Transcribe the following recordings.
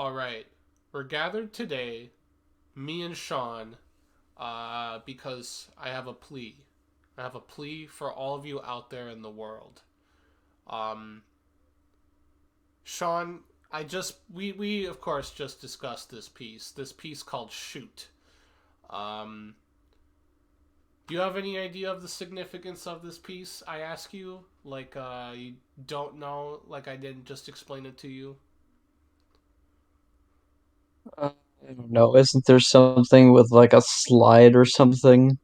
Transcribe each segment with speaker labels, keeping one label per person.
Speaker 1: All right. We're gathered today, me and Sean, because I have a plea. I have a plea for all of you out there in the world. Um, Sean, we of course just discussed this piece called Shoot. Um, do you have any idea of the significance of this piece? I ask you, you don't know, like I didn't just explain it to you.
Speaker 2: I don't know. Isn't there something with like a slide or something?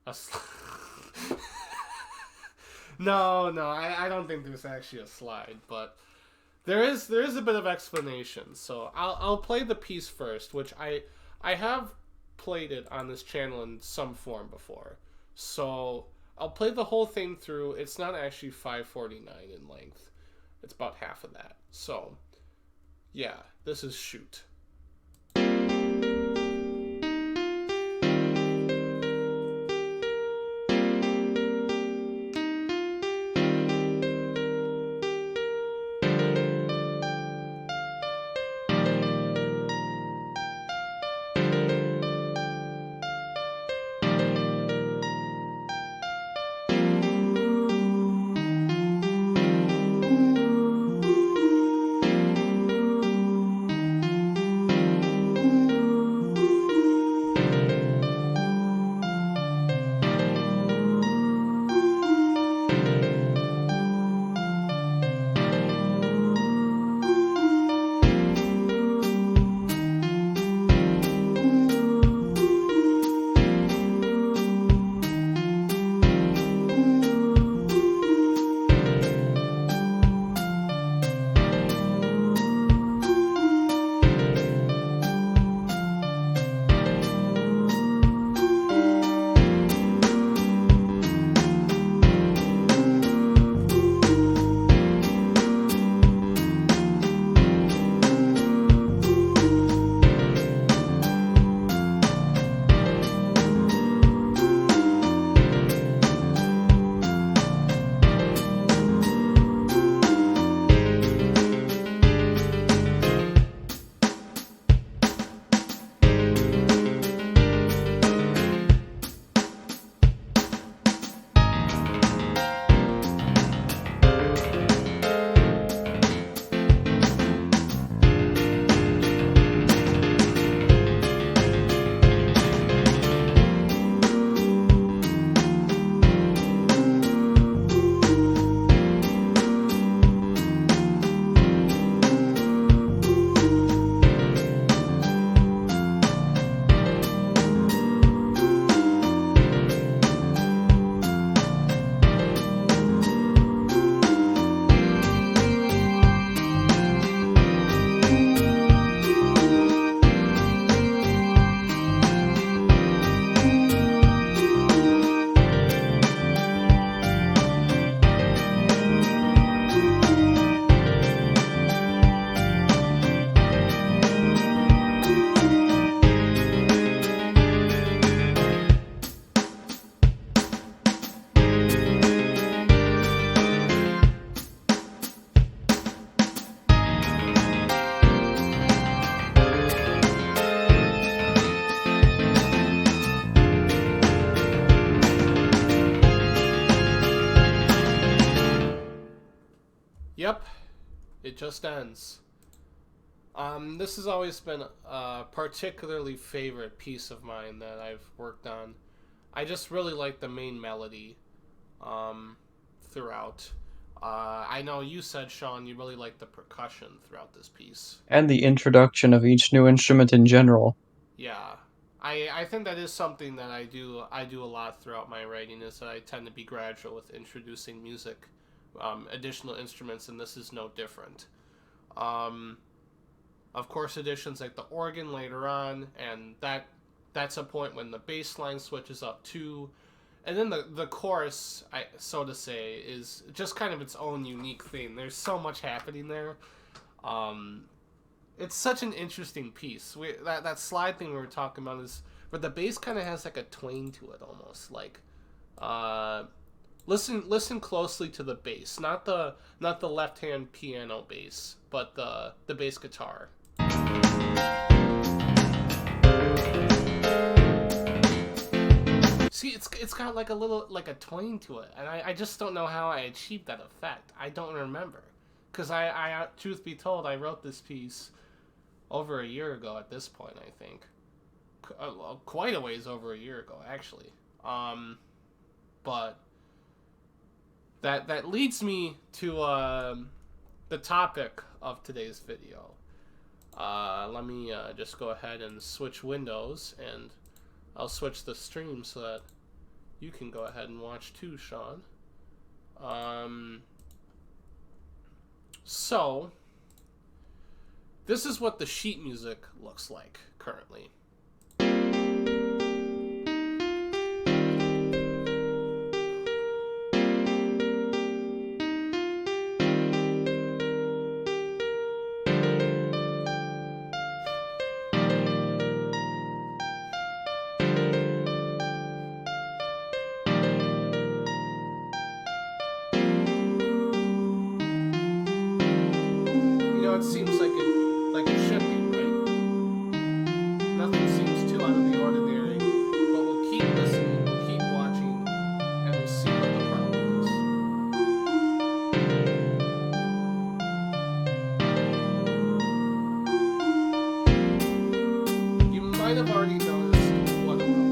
Speaker 1: A sl- no, I don't think there's actually a slide, but there is a bit of explanation. So I'll play the piece first, which I have played it on this channel in some form before. So I'll play the whole thing through. It's not actually 549 in length. It's about half of that. So yeah, this is Shoot. Yep, it just ends. This has always been a particularly favorite piece of mine that I've worked on. I just really like the main melody um, throughout. I know you said, Sean, you really like the percussion throughout this piece.
Speaker 2: And the introduction of each new instrument in general.
Speaker 1: Yeah, I think that is something that I do a lot throughout my writing is that I tend to be gradual with introducing music, additional instruments, and this is no different. Um, of course, additions like the organ later on, and that's a point when the bass line switches up too. And then the chorus, so to say, is just kind of its own unique thing. There's so much happening there. Um, it's such an interesting piece. That slide thing we were talking about is where the bass kind of has like a twang to it, almost like uh, Listen closely to the bass, not the left hand piano bass, but the bass guitar. See, it's got like a little like a twang to it, and I just don't know how I achieved that effect. I don't remember, because truth be told, I wrote this piece over a year ago at this point. I think quite a ways over a year ago actually. But that leads me to the topic of today's video. Let me just go ahead and switch windows, and I'll switch the stream so that you can go ahead and watch too, Sean. So, this is what the sheet music looks like currently. It seems like it should be, right? Nothing seems too out of the ordinary, but we'll keep listening, we'll keep watching, and we'll see what the problem is. You might have already noticed what it was.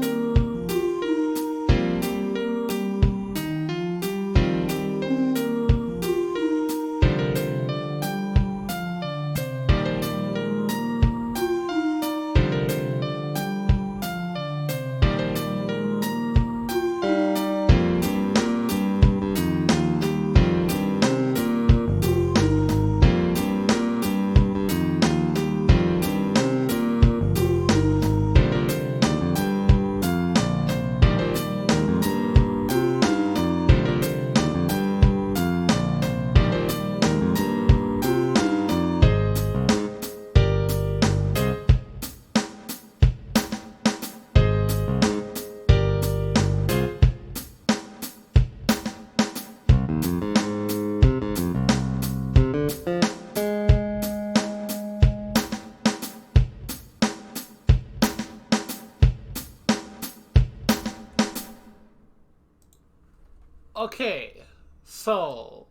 Speaker 1: Okay, so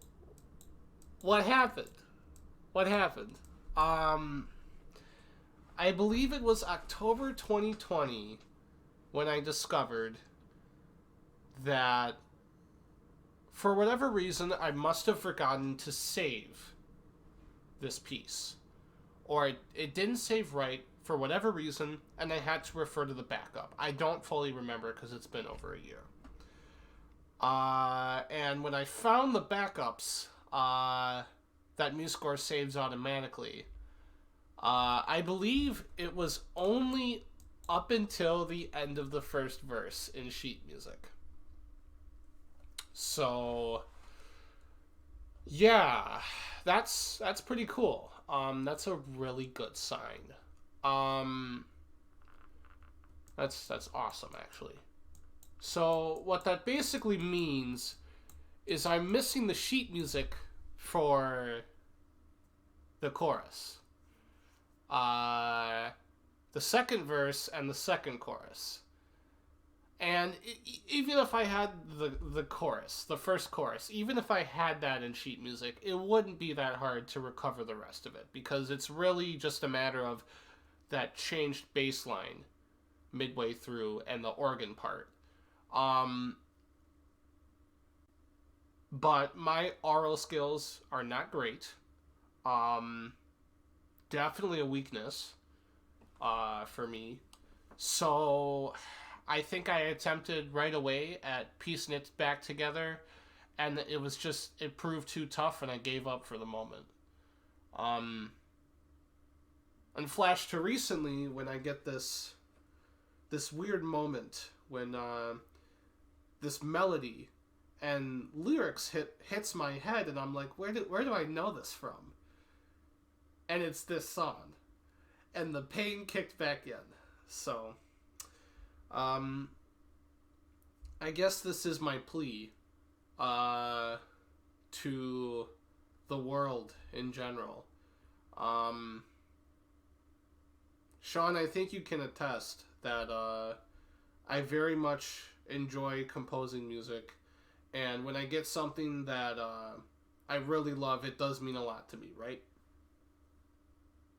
Speaker 1: what happened? What happened? I believe it was October 2020 when I discovered that for whatever reason I must have forgotten to save this piece. Or it didn't save right for whatever reason, and I had to refer to the backup. I don't fully remember because it's been over a year. And when I found the backups that MuseScore saves automatically, I believe it was only up until the end of the first verse in sheet music. So, yeah, that's pretty cool. That's a really good sign. That's awesome, actually. So what that basically means is I'm missing the sheet music for the chorus, the second verse, and the second chorus. And even if I had the chorus, the first chorus, even if I had that in sheet music, it wouldn't be that hard to recover the rest of it, because it's really just a matter of that changed bass line midway through and the organ part. But my aural skills are not great. Definitely a weakness for me. So I think I attempted right away at piecing it back together, and it proved too tough, and I gave up for the moment. And flash to recently when I get this weird moment when this melody and lyrics hits my head, and I'm like, where do I know this from? And it's this song, and the pain kicked back in. So, I guess this is my plea uh, to the world in general. Um, Sean, I think you can attest that I very much enjoy composing music, and when I get something that I really love, it does mean a lot to me, right?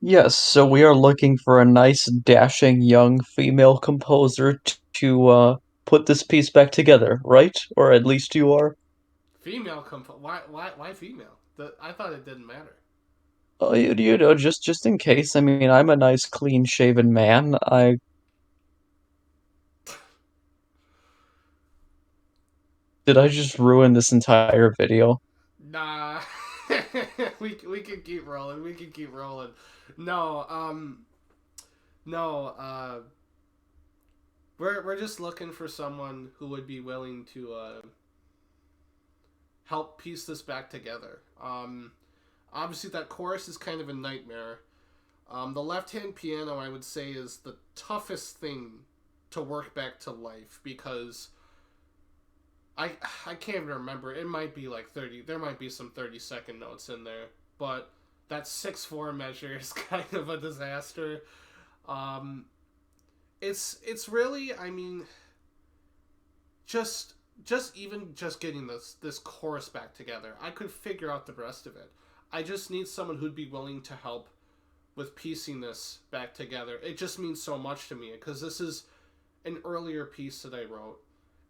Speaker 2: Yes, so we are looking for a nice, dashing young female composer to put this piece back together, right? Or at least you are.
Speaker 1: Female why female? I thought it didn't matter.
Speaker 2: Oh, you know, just in case. I mean, I'm a nice, clean-shaven man. I did I just ruin this entire video?
Speaker 1: Nah, we can keep rolling. We can keep rolling. No, no. We're just looking for someone who would be willing to help piece this back together. Obviously that chorus is kind of a nightmare. The left-hand piano, I would say, is the toughest thing to work back to life because I I can't even remember. It might be like 30. There might be some 30-second notes in there, but that 6/4 measure is kind of a disaster. Um, it's really, I mean, just just getting this chorus back together. I could figure out the rest of it. I just need someone who'd be willing to help with piecing this back together. It just means so much to me because this is an earlier piece that I wrote,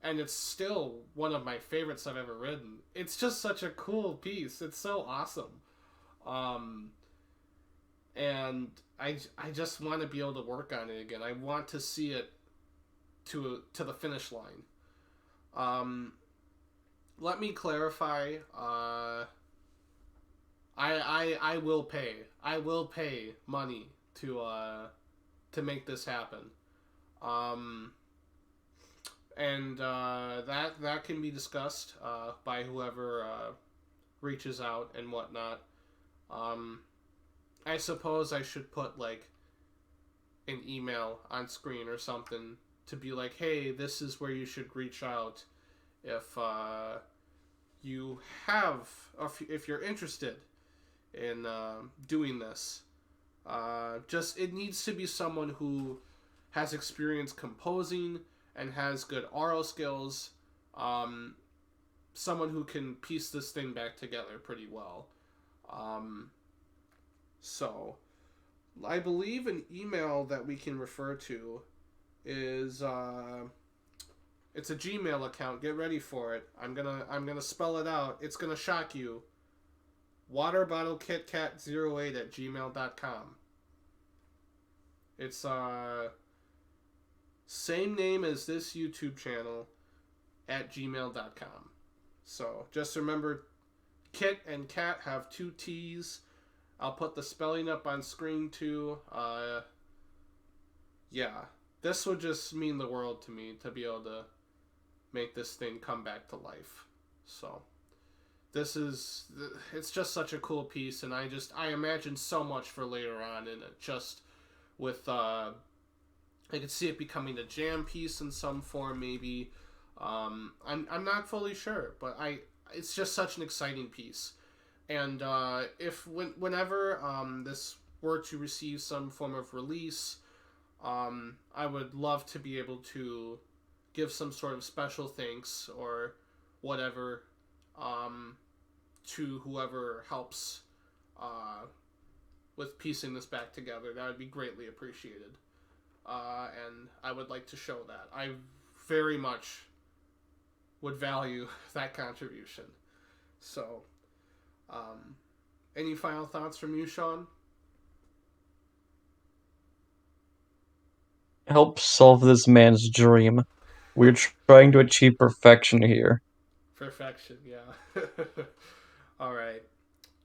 Speaker 1: and it's still one of my favorites I've ever written. It's just such a cool piece. It's so awesome. Um, and I just want to be able to work on it again. I want to see it to the finish line. Um, Let me clarify. I will pay. I will pay money to make this happen. Um, and that can be discussed by whoever reaches out and whatnot. Um, I suppose I should put like an email on screen or something to be like, hey, this is where you should reach out if you have, if you're interested in doing this. Just it needs to be someone who has experience composing and has good oral skills. Um, Someone who can piece this thing back together pretty well. Um, so I believe an email that we can refer to is it's a Gmail account. Get ready for it. I'm gonna spell it out. It's gonna shock you. Waterbottlekitkat08 at gmail.com. It's same name as this YouTube channel at gmail.com. So just remember, Kit and Cat have two T's. I'll put the spelling up on screen too. Yeah, this would just mean the world to me to be able to make this thing come back to life. So this is, it's just such a cool piece, and I imagine so much for later on in it. Just with I could see it becoming a jam piece in some form, maybe. I'm not fully sure, but it's just such an exciting piece. And if whenever this were to receive some form of release, I would love to be able to give some sort of special thanks or whatever um, to whoever helps uh, with piecing this back together. That would be greatly appreciated. And I would like to show that. I very much would value that contribution. So, um, any final thoughts from you, Sean?
Speaker 2: Help solve this man's dream. We're trying to achieve perfection here.
Speaker 1: Perfection, yeah. All right.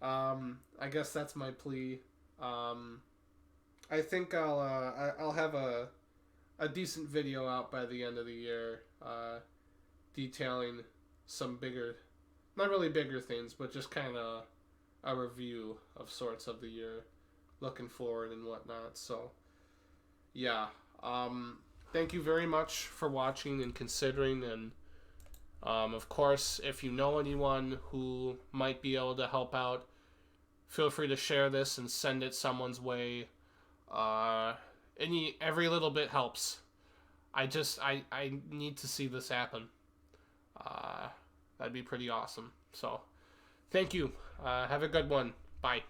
Speaker 1: I guess that's my plea. Um, I think I'll have a decent video out by the end of the year, detailing some bigger, not really bigger things, but just kind of a review of sorts of the year, looking forward and whatnot. So yeah. Thank you very much for watching and considering, and Of course, if you know anyone who might be able to help out, feel free to share this and send it someone's way. Uh, every little bit helps. I need to see this happen. Uh, that'd be pretty awesome. So, thank you. Have a good one. Bye.